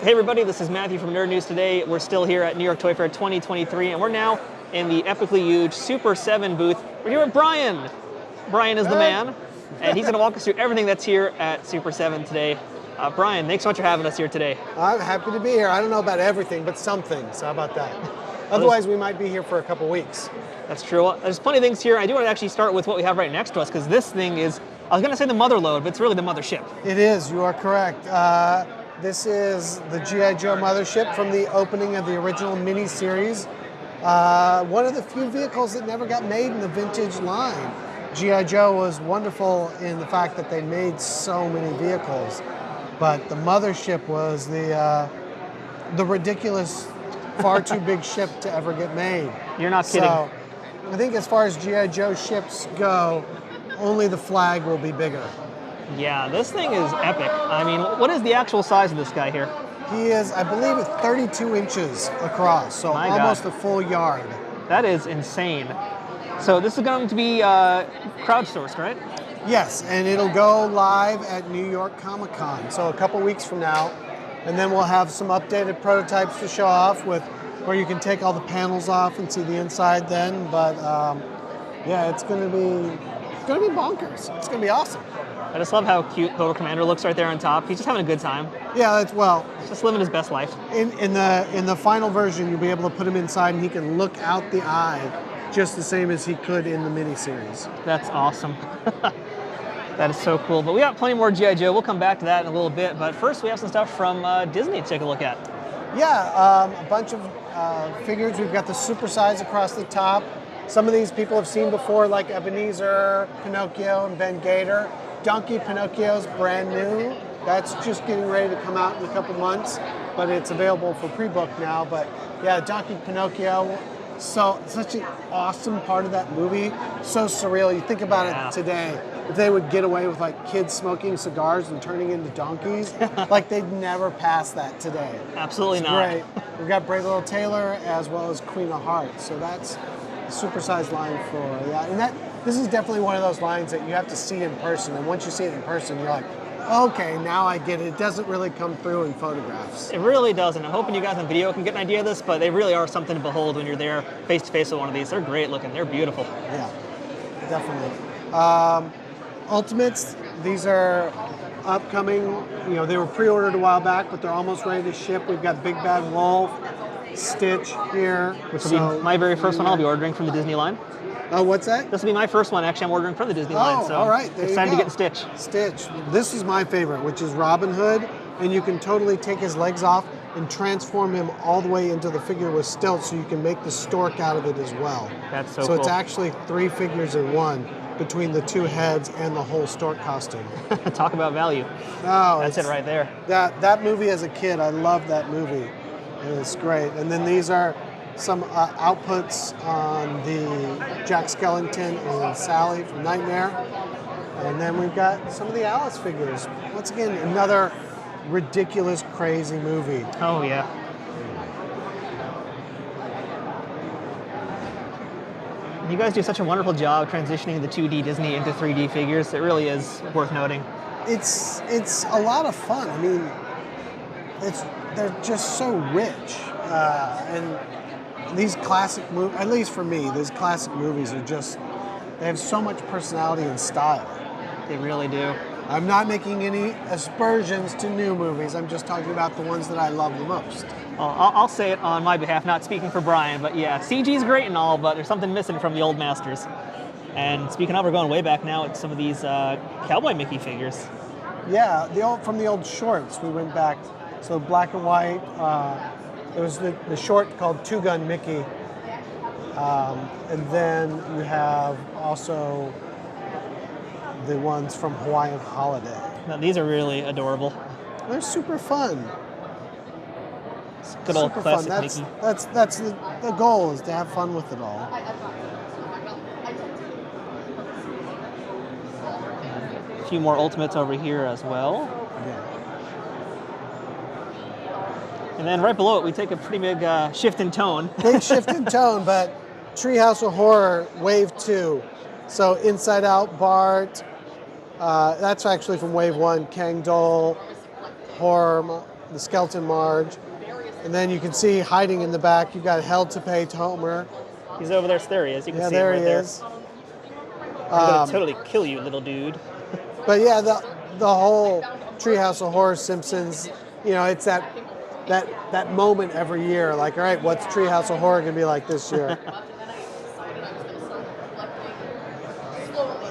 Hey everybody, this is Matthew from Nerd News Today. We're still here at New York Toy Fair 2023, and we're now in the epically huge Super7 booth. We're here with Brian. Brian is the man, and he's going to walk us through everything that's here at Super7 today. Brian, thanks so much for having us here today. I'm happy to be here. I don't know about everything, but some things. How about that? Otherwise, we might be here for a couple weeks. That's true. Well, there's plenty of things here. I do want to actually start with what we have right next to us, because this thing is, I was going to say the mother load, but it's really the mothership. It is. You are correct. This is the G.I. Joe Mothership from the opening of the original mini-series. One of the few vehicles that never got made in the vintage line. G.I. Joe was wonderful in the fact that they made so many vehicles, but the Mothership was the ridiculous, far too big ship to ever get made. You're not kidding. So, I think as far as G.I. Joe ships go, only the flag will be bigger. Yeah, this thing is epic. I mean, what is the actual size of this guy here? He is, I believe, 32 inches across, so almost a full yard. That is insane. So this is going to be crowdsourced, right? Yes, and it'll go live at New York Comic Con, so a couple weeks from now. And then we'll have some updated prototypes to show off with where you can take all the panels off and see the inside then. But yeah, it's going to be bonkers. It's going to be awesome. I just love how cute Cobra Commander looks right there on top. He's just having a good time. Yeah, He's just living his best life. In the final version, you'll be able to put him inside and he can look out the eye just the same as he could in the miniseries. That's awesome. That is so cool. But we got plenty more G.I. Joe. We'll come back to that in a little bit. But first, we have some stuff from Disney to take a look at. Yeah, a bunch of figures. We've got the Supersize across the top. Some of these people have seen before, like Ebenezer, Pinocchio, and Ben Gator. Donkey Pinocchio's brand new. That's just getting ready to come out in a couple months, but it's available for pre-book now. But yeah, Donkey Pinocchio, such an awesome part of that movie. So surreal. You think about it today, if they would get away with like kids smoking cigars and turning into donkeys, like they'd never pass that today. Absolutely it's not. Great. We've got Brave Little Taylor as well as Queen of Hearts. So that's a supersized line for that. And this is definitely one of those lines that you have to see in person. And once you see it in person, you're like, okay, now I get it. It doesn't really come through in photographs. It really doesn't. I'm hoping you guys on video can get an idea of this, but they really are something to behold when you're there face to face with one of these. They're great looking. They're beautiful. Yeah, definitely. Ultimates, these are upcoming. You know, they were pre-ordered a while back, but they're almost ready to ship. We've got Big Bad Wolf, Stitch here. Which will be my very first one I'll be ordering from the Disney line. Oh, what's that? This will be my first one. Actually, I'm ordering from the Disney line. So all right. Excited to get Stitch. Stitch. This is my favorite, which is Robin Hood, and you can totally take his legs off and transform him all the way into the figure with stilts, so you can make the stork out of it as well. That's so cool. So it's actually 3 figures in one between the 2 heads and the whole stork costume. Talk about value. Oh, that's it right there. That movie as a kid, I loved that movie. It's great. And then these are some outputs on the Jack Skellington and Sally from Nightmare. And then we've got some of the Alice figures. Once again, another ridiculous, crazy movie. Oh, yeah. You guys do such a wonderful job transitioning the 2D Disney into 3D figures. It really is worth noting. It's a lot of fun. I mean, they're just so rich. And these classic movies, at least for me, these classic movies are just, they have so much personality and style. They really do. I'm not making any aspersions to new movies. I'm just talking about the ones that I love the most. Well, I'll say it on my behalf, not speaking for Brian, but yeah, CG's great and all, but there's something missing from the old masters. And speaking of, we're going way back now at some of these Cowboy Mickey figures. Yeah, from the old shorts, we went back. So black and white. There was the short called Two Gun Mickey. And then you have also the ones from Hawaiian Holiday. Now, these are really adorable. They're super fun. It's good old classic Mickey. That's the goal, is to have fun with it all. A few more Ultimates over here as well. Yeah. And then right below it, we take a pretty big shift in tone. Big shift in tone, but Treehouse of Horror Wave 2. So Inside Out Bart, that's actually from Wave 1, Kang Dole, Horror the skeleton Marge. And then you can see hiding in the back, you've got Hell to Pay Homer. He's over there. There he is. You can Yeah, see him there right he there. is. I'm gonna totally kill you, little dude. But yeah, the whole Treehouse of Horror Simpsons, you know, it's that moment every year. Like, all right, what's Treehouse of Horror gonna be like this year?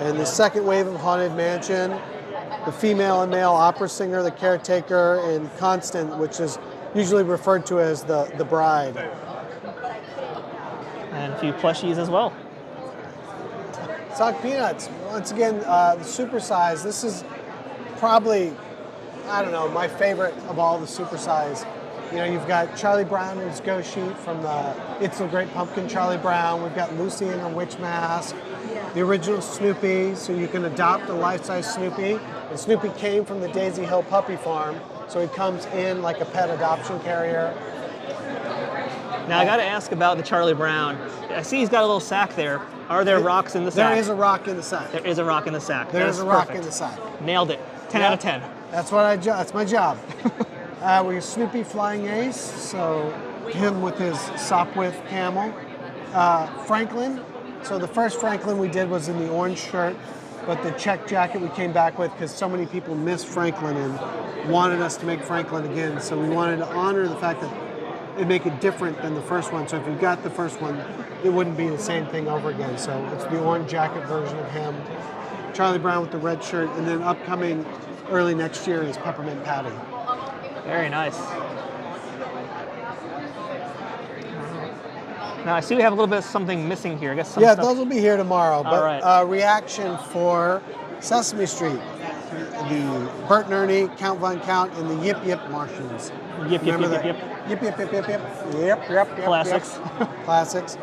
And the second wave of Haunted Mansion, the female and male opera singer, the caretaker, and Constant, which is usually referred to as the bride. And a few plushies as well. Sock Peanuts, once again, the Supersize. This is probably, I don't know, my favorite of all the Supersize. You know, you've got Charlie Brown and his ghost sheet from the It's a Great Pumpkin Charlie Brown. We've got Lucy in her witch mask. The original Snoopy, so you can adopt a life-size Snoopy. And Snoopy came from the Daisy Hill Puppy Farm, so he comes in like a pet adoption carrier. Now I got to ask about the Charlie Brown. I see he's got a little sack there. Are there rocks in the sack? There is a rock in the sack. There is a rock in the sack. There is a rock in the sack. Nailed it. 10 out of 10. That's what that's my job. We have Snoopy Flying Ace, so him with his Sopwith camel. Franklin. So the first Franklin we did was in the orange shirt, but the check jacket we came back with because so many people missed Franklin and wanted us to make Franklin again. So we wanted to honor the fact that it'd make it different than the first one. So if you got the first one, it wouldn't be the same thing over again. So it's the orange jacket version of him. Charlie Brown with the red shirt, and then upcoming early next year is Peppermint Patty. Very nice. Now I see we have a little bit of something missing here. I guess some Yeah, stuff. those will be here tomorrow. But right. Reaction for Sesame Street, the Bert and Ernie, Count Von Count, and the Yip Yip Martians. Yip, yip, Remember yip, that? yip, Yip, yip, yip, yip, yip. Yep, yep, yep. Classics. Yep. Classics.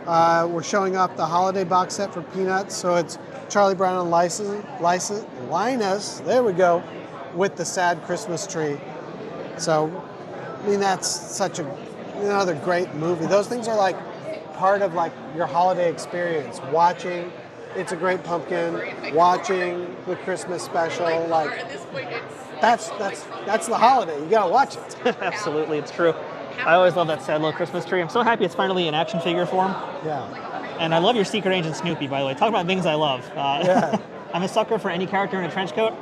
We're showing off the holiday box set for Peanuts. So it's Charlie Brown and Linus, there we go, with the sad Christmas tree. So, I mean, that's such another great movie. Those things are like part of like your holiday experience. Watching It's a Great Pumpkin, watching the Christmas special, like that's the holiday. You gotta watch it. Absolutely, it's true. I always love that sad little Christmas tree. I'm so happy it's finally in action figure form. Yeah. And I love your Secret Agent Snoopy, by the way. Talk about things I love. Yeah. I'm a sucker for any character in a trench coat.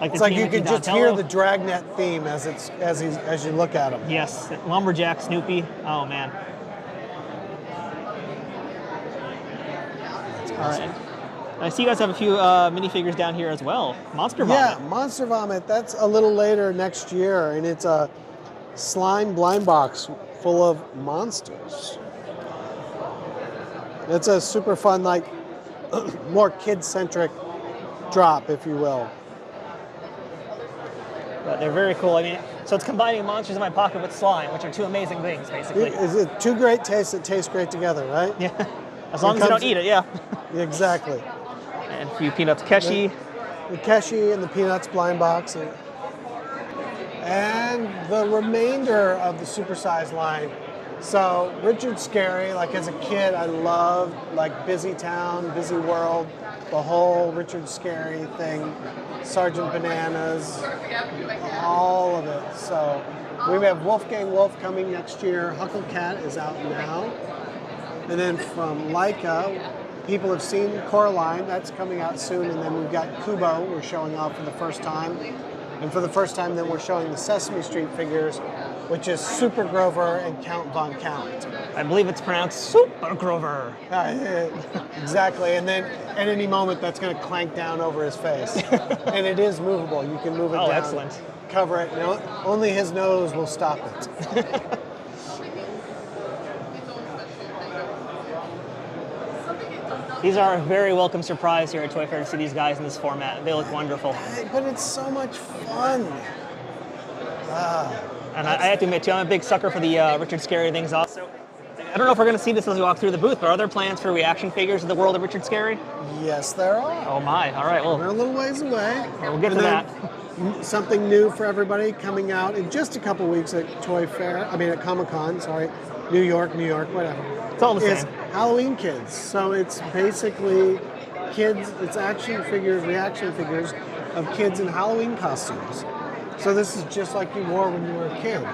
It's like you can just hear the Dragnet theme as you look at him. Yes, Lumberjack Snoopy. Oh man. All right. I see you guys have a few minifigures down here as well. Monster Vomit. Yeah, Monster Vomit. That's a little later next year, and it's a slime blind box full of monsters. It's a super fun, like more kid-centric drop, if you will. But they're very cool. I mean, so it's combining monsters in my pocket with slime, which are two amazing things, basically. Is it two great tastes that taste great together, right? Yeah. As long as you don't eat it, yeah. Exactly. And a few Peanuts Keshi. The Keshi and the Peanuts blind box. And the remainder of the Supersize line. So Richard Scary, like as a kid, I loved like Busytown, Busy World, the whole Richard Scary thing, Sergeant Bananas, all of it. So we have Wolfgang Wolf coming next year. Huckle Cat is out now. And then from Leica, people have seen Coraline, that's coming out soon. And then we've got Kubo, we're showing off for the first time. And for the first time, then we're showing the Sesame Street figures, which is Super Grover and Count Von Count. I believe it's pronounced Super Grover. Exactly, and then at any moment, that's going to clank down over his face. And it is movable. You can move it down. Excellent. Cover it. No, only his nose will stop it. These are a very welcome surprise here at Toy Fair to see these guys in this format. They look wonderful. But it's so much fun. And I have to admit, too, I'm a big sucker for the Richard Scary things also. I don't know if we're going to see this as we walk through the booth, but are there plans for reaction figures in the world of Richard Scary? Yes, there are. Oh my, all right, well. We're a little ways away. We'll get to that. Something new for everybody coming out in just a couple weeks at at Comic-Con, New York, whatever. It's all the same. Halloween Kids. So it's basically kids, it's action figures, reaction figures of kids in Halloween costumes. So this is just like you wore when you were a kid.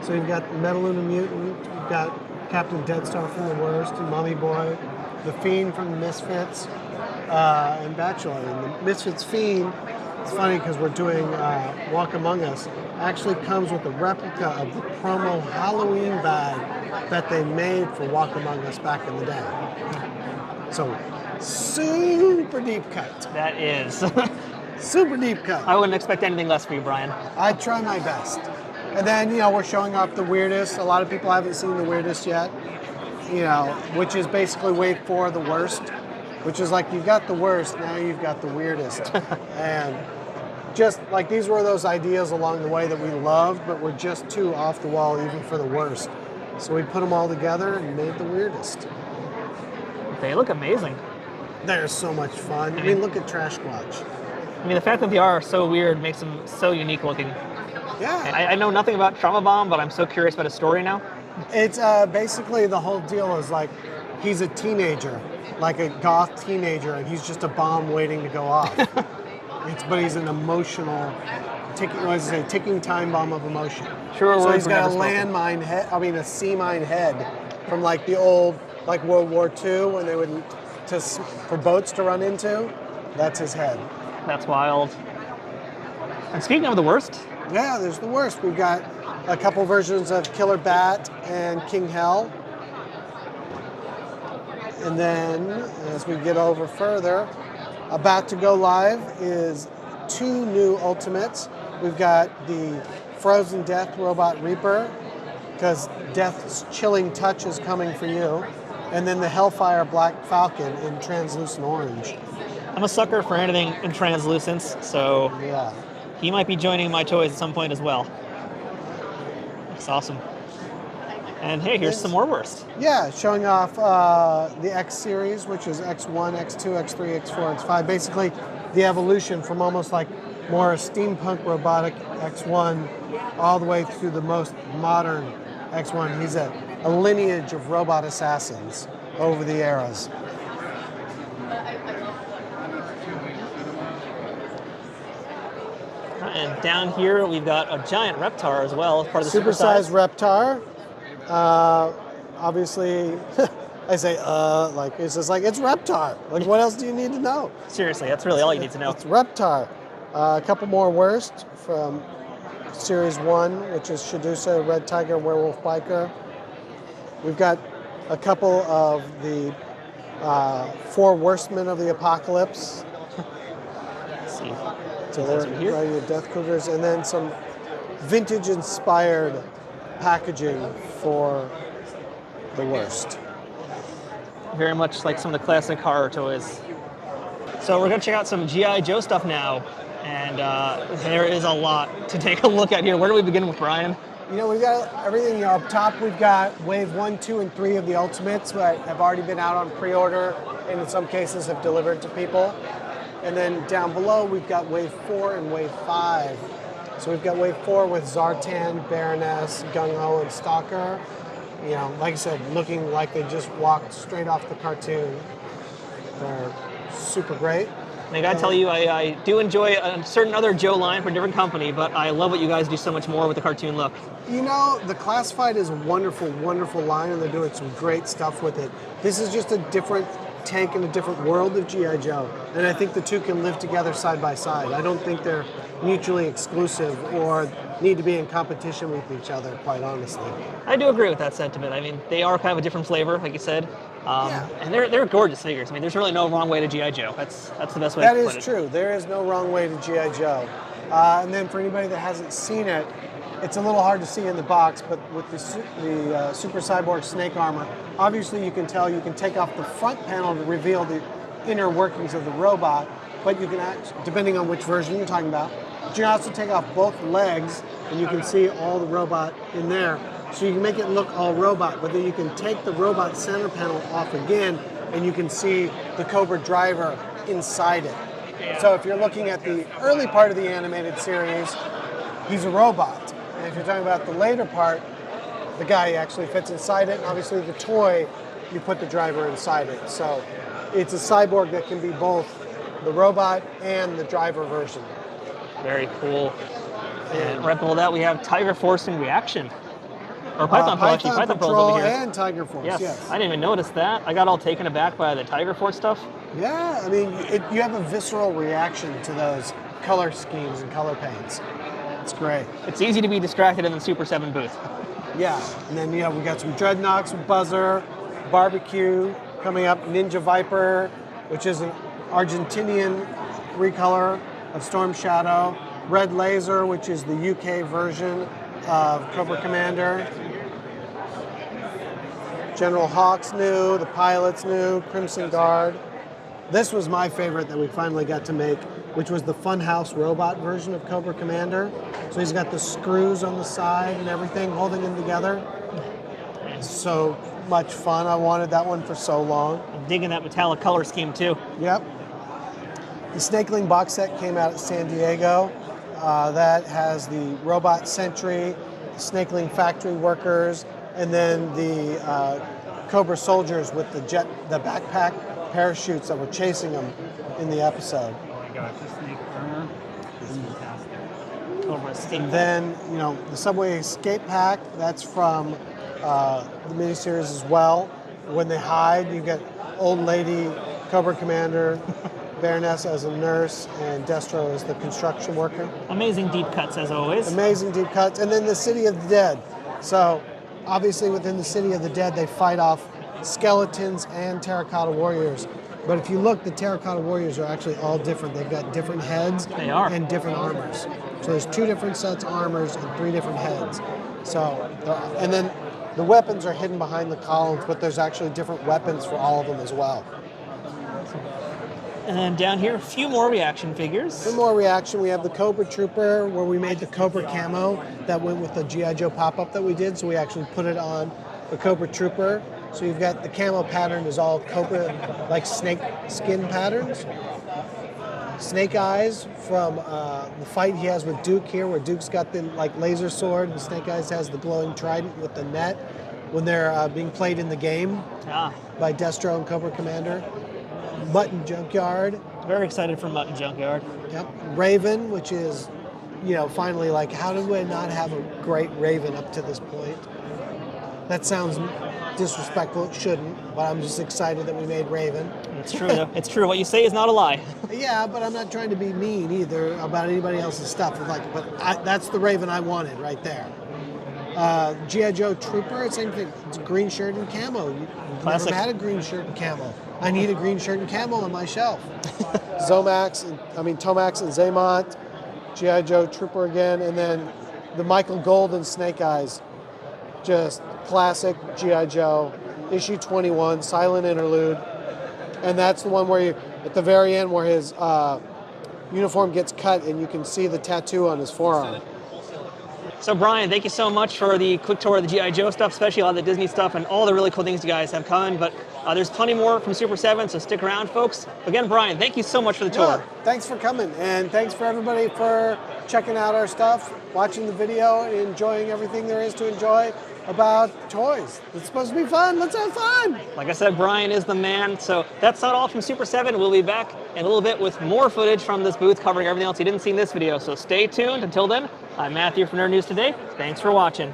So you've got Metaluna Mutant, you've got Captain Deadstar from The Worst, and Mommy Boy, the Fiend from the Misfits, and Bachelor. And the Misfits Fiend, it's funny because we're doing Walk Among Us, actually comes with a replica of the promo Halloween bag that they made for Walk Among Us back in the day. So, super deep cut. That is. Super deep cut. I wouldn't expect anything less for you, Brian. I try my best. And then, we're showing off the weirdest. A lot of people haven't seen the weirdest yet, which is basically Wave 4, the worst, which is like you've got the worst, now you've got the weirdest. And just like these were those ideas along the way that we loved, but were just too off the wall even for the worst. So we put them all together and made the weirdest. They look amazing. They're so much fun. I mean, look at Trash Squatch. I mean, the fact that they are so weird makes them so unique looking. Yeah. I know nothing about Trauma Bomb, but I'm so curious about his story now. It's basically the whole deal is like he's a teenager, like a goth teenager, and he's just a bomb waiting to go off. But he's an emotional, ticking time bomb of emotion. Sure. So he's got a landmine head, a sea mine head from like the old, like World War II when they would, for boats to run into, that's his head. That's wild. And speaking of the worst. Yeah, there's the worst. We've got a couple versions of Killer Bat and King Hell. And then, as we get over further, about to go live is 2 new Ultimates. We've got the Frozen Death Robot Reaper, because Death's chilling touch is coming for you. And then the Hellfire Black Falcon in translucent orange. I'm a sucker for anything in translucence, so yeah. He might be joining my toys at some point as well. That's awesome. And hey, here's some more worst. Yeah, showing off the X series, which is X1, X2, X3, X4, X5. Basically, the evolution from almost like more steampunk robotic X1 all the way through the most modern X1. He's a lineage of robot assassins over the eras. And down here, we've got a giant Reptar as well, as part of the Supersize Reptar. Obviously, I say, it's just like, it's Reptar. Like, what else do you need to know? Seriously, that's really all you need to know. It's Reptar. A couple more worst from Series 1, which is Shadusa, Red Tiger, Werewolf Biker. We've got a couple of the 4 Worstmen of the Apocalypse. Let's see. So they're right, your Death Cougars, and then some vintage-inspired packaging for the worst. Very much like some of the classic horror toys. So we're going to check out some G.I. Joe stuff now, and there is a lot to take a look at here. Where do we begin with, Brian? We've got everything up top. We've got Wave 1, 2, and 3 of the Ultimates that have already been out on pre-order, and in some cases have delivered to people. And then down below, we've got Wave 4 and Wave 5. So we've got Wave 4 with Zartan, Baroness, Gung-Ho, and Stalker. Like I said, looking like they just walked straight off the cartoon. They're super great. And I gotta tell you, I do enjoy a certain other Joe line from a different company, but I love what you guys do so much more with the cartoon look. The Classified is a wonderful, wonderful line, and they're doing some great stuff with it. This is just a different take in a different world of G.I. Joe, and I think the two can live together side by side. I don't think they're mutually exclusive or need to be in competition with each other, quite honestly. I do agree with that sentiment. I mean, they are kind of a different flavor, like you said, and they're gorgeous figures. I mean, there's really no wrong way to G.I. Joe. That's the best way to put it. That is true. There is no wrong way to G.I. Joe. And then for anybody that hasn't seen it, it's a little hard to see in the box, but with the Super Cyborg snake armor, obviously you can tell you can take off the front panel to reveal the inner workings of the robot, but you can, depending on which version you're talking about, but you can also take off both legs, and you can see all the robot in there. So you can make it look all robot, but then you can take the robot center panel off again, and you can see the Cobra driver inside it. Yeah. So if you're looking at the early part of the animated series, he's a robot. And if you're talking about the later part, the guy actually fits inside it. And obviously the toy, you put the driver inside it. So it's a cyborg that can be both the robot and the driver version. Very cool. And right below that, we have Tiger Force in Reaction. Or Python Pro, actually. Python Pro's Patrol over here. and Tiger Force, yes. I didn't even notice that. I got all taken aback by the Tiger Force stuff. Yeah, I mean, you have a visceral reaction to those color schemes and color paints. It's great. It's easy to be distracted in the Super 7 booth. Yeah, and then we got some Dreadnoks, Buzzer, Barbecue coming up, Ninja Viper, which is an Argentinian recolor of Storm Shadow, Red Laser, which is the UK version of Cobra Commander, General Hawk's new, the Pilot's new, Crimson Guard. This was my favorite that we finally got to make, which was the Funhouse robot version of Cobra Commander. So he's got the screws on the side and everything holding him together. So much fun. I wanted that one for so long. I'm digging that metallic color scheme too. Yep. The Snakeling Box Set came out at San Diego. That has the Robot Sentry, the Snakeling Factory Workers, and then the Cobra Soldiers with the backpack parachutes that were chasing them in the episode. Oh my gosh, the snake armor is fantastic. Cobra Sting. And then, the Subway Escape Pack, that's from the miniseries as well. When they hide, you get Old Lady, Cobra Commander, Baroness as a nurse, and Destro as the construction worker. Amazing deep cuts as always. Amazing deep cuts. And then the City of the Dead. So, obviously within the City of the Dead, they fight off skeletons and terracotta warriors. But if you look, the terracotta warriors are actually all different. They've got different heads and different armors. So there's 2 different sets of armors and 3 different heads. So, and then the weapons are hidden behind the columns, but there's actually different weapons for all of them as well. And then down here, a few more reaction figures. Some more reaction. We have the Cobra Trooper, where we made the Cobra camo that went with the G.I. Joe pop-up that we did. So we actually put it on the Cobra Trooper. So you've got the camo pattern is all Cobra, like snake skin patterns. Snake Eyes from the fight he has with Duke here, where Duke's got the laser sword, and Snake Eyes has the glowing trident with the net when they're being played in the game by Destro and Cobra Commander. Mutton Junkyard. Very excited for Mutton Junkyard. Yep. Raven, which is, finally how did we not have a great Raven up to this point? That sounds disrespectful, it shouldn't, but I'm just excited that we made Raven. It's true, though. It's true. What you say is not a lie. Yeah, but I'm not trying to be mean either about anybody else's stuff. That's the Raven I wanted right there. G.I. Joe Trooper, same thing. It's a green shirt and camo. You've never had a green shirt and camo. I need a green shirt and camo on my shelf. Tomax and Zaymont, G.I. Joe Trooper again, and then the Michael Golden Snake Eyes. Just classic G.I. Joe, issue 21, silent interlude. And that's the one where at the very end where his uniform gets cut and you can see the tattoo on his forearm. So Brian, thank you so much for the quick tour of the G.I. Joe stuff, especially a lot of the Disney stuff and all the really cool things you guys have coming. But there's plenty more from Super 7, so stick around, folks. Again, Brian, thank you so much for the tour. Yeah, thanks for coming, and thanks for everybody for checking out our stuff, watching the video, and enjoying everything there is to enjoy about toys. It's supposed to be fun. Let's have fun. Like I said, Brian is the man. So that's not all from Super 7. We'll be back in a little bit with more footage from this booth covering everything else you didn't see in this video. So stay tuned. Until then, I'm Matthew from Nerd News Today. Thanks for watching.